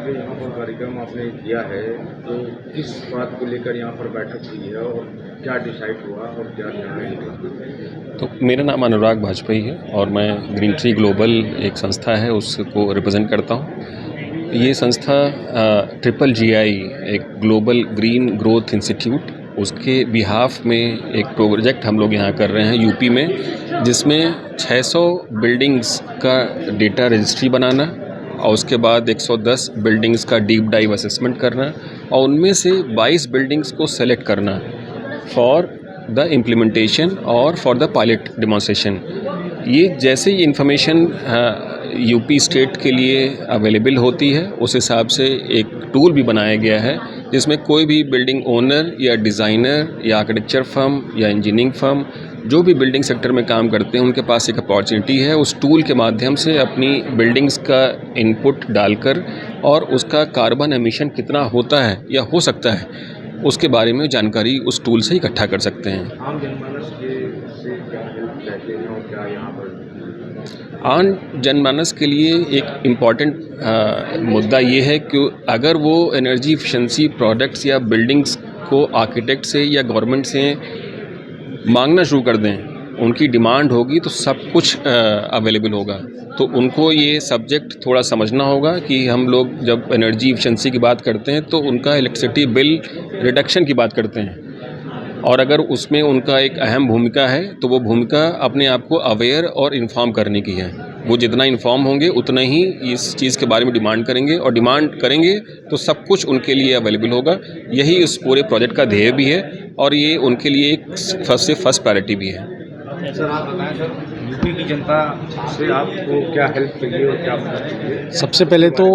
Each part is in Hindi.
जो यहाँ पर कार्यक्रम आपने किया है, तो किस बात को लेकर यहाँ पर बैठक हुई है और क्या डिसाइड हुआ और क्या निर्णय निकला? तो मेरा नाम अनुराग वाजपेयी है और मैं ग्रीन ट्री ग्लोबल एक संस्था है उसको रिप्रेजेंट करता हूँ। ये संस्था ट्रिपल GI एक ग्लोबल ग्रीन ग्रोथ इंस्टीट्यूट उसके बिहाफ में एक प्रोजेक्ट हम लोग यहाँ कर रहे हैं यूपी में, जिसमें 600 बिल्डिंग्स का डेटा रजिस्ट्री बनाना और उसके बाद 110 बिल्डिंग्स का डीप डाइव असेसमेंट करना और उनमें से 22 बिल्डिंग्स को सेलेक्ट करना फॉर द इम्प्लीमेंटेशन और फॉर द पायलट डेमोन्स्ट्रेशन। ये जैसे ही इन्फॉर्मेशन यूपी स्टेट के लिए अवेलेबल होती है, उस हिसाब से एक टूल भी बनाया गया है जिसमें कोई भी बिल्डिंग ओनर या डिज़ाइनर या आर्किटेक्चर फर्म या इंजीनियरिंग फर्म जो भी बिल्डिंग सेक्टर में काम करते हैं उनके पास एक अपॉर्चुनिटी है उस टूल के माध्यम से अपनी बिल्डिंग्स का इनपुट डालकर और उसका कार्बन एमिशन कितना होता है या हो सकता है उसके बारे में जानकारी उस टूल से इकट्ठा कर सकते हैं। आम जनमानस से क्या हेल्प चाहते हैं और क्या यहाँ पर? आम जनमानस के लिए एक इम्पॉर्टेंट मुद्दा ये है कि अगर वो एनर्जी एफिशिएंसी प्रोडक्ट्स या बिल्डिंग्स को आर्किटेक्ट से या गवर्नमेंट से मांगना शुरू कर दें, उनकी डिमांड होगी तो सब कुछ अवेलेबल होगा। तो उनको ये सब्जेक्ट थोड़ा समझना होगा कि हम लोग जब एनर्जी एफिशिएंसी की बात करते हैं तो उनका इलेक्ट्रिसिटी बिल रिडक्शन की बात करते हैं और अगर उसमें उनका एक अहम भूमिका है तो वो भूमिका अपने आप को अवेयर और इन्फॉर्म करने की है। वो जितना इन्फॉर्म होंगे उतना ही इस चीज़ के बारे में डिमांड करेंगे और डिमांड करेंगे तो सब कुछ उनके लिए अवेलेबल होगा। यही इस पूरे प्रोजेक्ट का ध्येय भी है और ये उनके लिए एक फर्स्ट प्रायोरिटी भी है। सर आप बताएं सर, यूपी की जनता से आपको क्या हेल्प चाहिए और क्या मदद चाहिए? सबसे पहले तो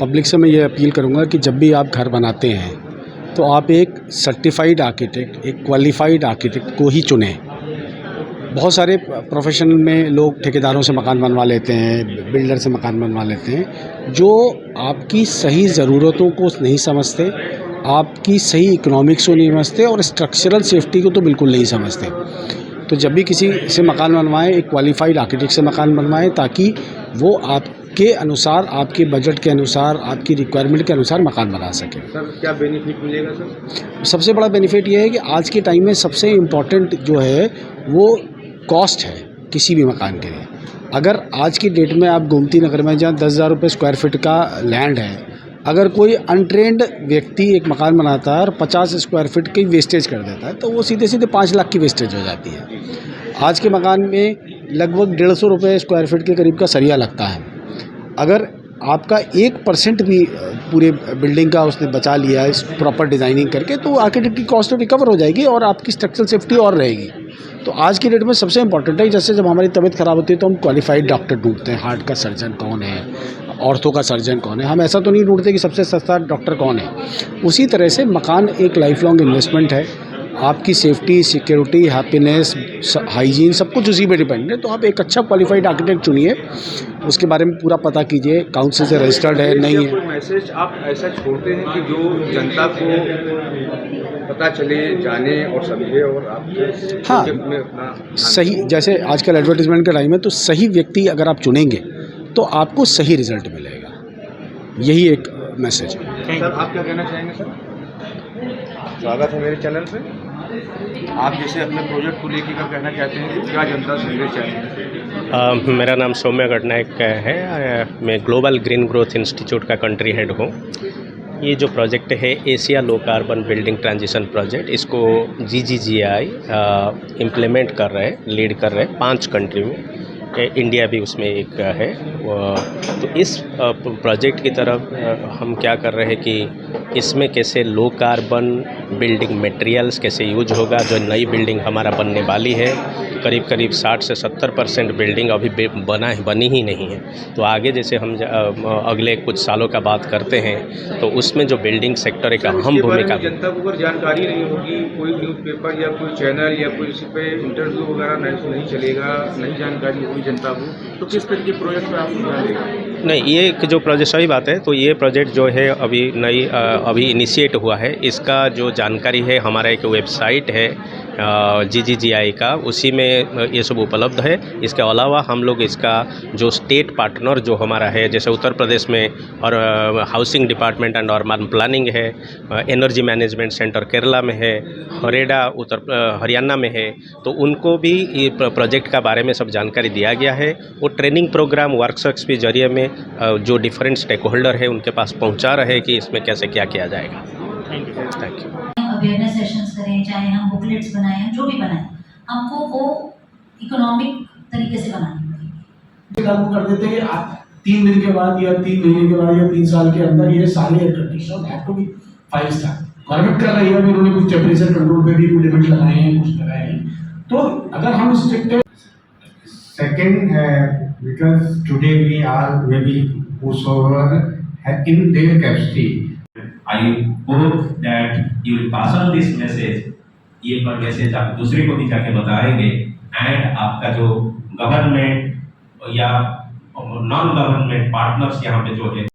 पब्लिक से मैं ये अपील करूँगा कि जब भी आप घर बनाते हैं तो आप एक सर्टिफाइड आर्किटेक्ट, एक क्वालिफाइड आर्किटेक्ट को ही चुनें। बहुत सारे प्रोफेशन में लोग ठेकेदारों से मकान बनवा लेते हैं, बिल्डर से मकान बनवा लेते हैं, जो आपकी सही ज़रूरतों को नहीं समझते, आपकी सही इकोनॉमिक्स को नहीं समझते और स्ट्रक्चरल सेफ्टी को तो बिल्कुल नहीं समझते। तो जब भी किसी से मकान बनवाएं, एक क्वालिफाइड आर्किटेक्ट से मकान बनवाएं ताकि वो आपके अनुसार, आपके बजट के अनुसार, आपकी रिक्वायरमेंट के अनुसार मकान बना सके। सर क्या बेनिफिट मिलेगा सर? सबसे बड़ा बेनिफिट ये है कि आज के टाइम में सबसे इम्पॉर्टेंट जो है वो कॉस्ट है किसी भी मकान के लिए। अगर आज की डेट में आप गोमती नगर में जहाँ 10,000 रुपये स्क्वायर फीट का लैंड है, अगर कोई अनट्रेंड व्यक्ति एक मकान बनाता है और 50 स्क्वायर फीट की वेस्टेज कर देता है तो वो सीधे सीधे 5 लाख की वेस्टेज हो जाती है। आज के मकान में लगभग 150 रुपये स्क्वायर फीट के करीब का सरिया लगता है। अगर आपका 1% भी पूरे बिल्डिंग का उसने बचा लिया इस प्रॉपर डिज़ाइनिंग करके तो आर्किटेक्ट की कॉस्ट रिकवर हो जाएगी और आपकी स्ट्रक्चरल सेफ्टी और रहेगी। तो आज की डेट में सबसे इम्पॉर्टेंट है, जैसे जब हमारी तबीयत ख़राब होती है तो हम क्वालिफाइड डॉक्टर ढूंढते हैं। हार्ट का सर्जन कौन है, ऑर्थो का सर्जन कौन है, हम ऐसा तो नहीं ढूंढते कि सबसे सस्ता डॉक्टर कौन है। उसी तरह से मकान एक लाइफ लॉन्ग इन्वेस्टमेंट है। आपकी सेफ्टी, सिक्योरिटी, हैप्पीनेस, हाइजीन सब कुछ उसी पे डिपेंड है। तो आप एक अच्छा क्वालिफाइड आर्किटेक्ट चुनिए, उसके बारे में पूरा पता कीजिए, काउंसिल से रजिस्टर्ड है नहीं है। कोई मैसेज आप ऐसा छोड़ते हैं कि जो जनता को पता चले, जाने और समझे और आपके हाँ, में अपना सही, जैसे आजकल एडवर्टीजमेंट का टाइम है तो सही व्यक्ति अगर आप चुनेंगे तो आपको सही रिजल्ट मिलेगा। यही एक मैसेज है। सर आप क्या कहना चाहेंगे सर? स्वागत है मेरे चैनल पे। आप जैसे अपने प्रोजेक्ट को लेकर क्या कहना चाहते हैं, क्या जनता संदेश चाहेंगे? मेरा नाम सौम्य गटनायक है। मैं ग्लोबल ग्रीन ग्रोथ इंस्टीट्यूट का कंट्री हेड हूँ। ये जो प्रोजेक्ट है Asia low carbon building transition project, इसको GGGI इम्प्लीमेंट कर रहे हैं, लीड कर रहे हैं 5 कंट्री में, इंडिया भी उसमें एक है। तो इस प्रोजेक्ट की तरफ हम क्या कर रहे हैं कि इसमें कैसे लो कार्बन बिल्डिंग मटेरियल्स कैसे यूज होगा। जो नई बिल्डिंग हमारा बनने वाली है, करीब करीब 60 से 70% बिल्डिंग अभी बनी ही नहीं है। तो आगे जैसे हम अगले कुछ सालों का बात करते हैं तो उसमें जो बिल्डिंग सेक्टर एक अहम भूमिका। जनता को अगर जानकारी नहीं होगी, कोई न्यूज़पेपर या कोई चैनल या कोई इस पे इंटरव्यू वगैरह नहीं चलेगा, नहीं जानकारी होगी जनता को, तो किस तरह के प्रोजेक्ट पर आप ध्यान देंगे? नहीं, ये एक जो प्रोजेक्ट, सही बात है। तो ये प्रोजेक्ट जो है अभी इनिशिएट हुआ है। इसका जो जानकारी है, हमारा एक वेबसाइट है GGGI का, उसी में ये सब उपलब्ध है। इसके अलावा हम लोग इसका जो स्टेट पार्टनर जो हमारा है, जैसे उत्तर प्रदेश में और housing department and urban planning है, एनर्जी मैनेजमेंट सेंटर केरला में है, हरेडा हरियाणा में है, तो उनको भी ये प्रोजेक्ट का बारे में सब जानकारी दिया गया है। वो ट्रेनिंग प्रोग्राम वर्कशॉप्स के जरिए में जो डिफरेंट स्टेक होल्डर है उनके पास पहुंचा रहे कि इसमें कैसे क्या किया जाएगा। Thank you. अवेयरनेस सेशंस करें, चाहे हम बुकलेट्स बनाएं, हम जो भी बनाएं, हमको वो इकोनॉमिक तरीके से बनानी पड़ेगी। लागू कर देते हैं कि आप 3 दिन के बाद या 3 महीने के बाद या 3 साल के अंदर ये सारे air conditioner have to be 5 star. Government कर रही है, अभी उन्होंने कुछ टेम्परेचर कंट्रोल पे भी लिमिट लगाए हैं, कुछ लगाए हैं। तो अगर हम strict Second, because today we are maybe whosoever in their capacity. I hope that you will pass on this message. ये पर मैसेज आप दूसरे को भी जाके बताएंगे एंड आपका जो गवर्नमेंट या नॉन गवर्नमेंट पार्टनर्स यहाँ पे जो है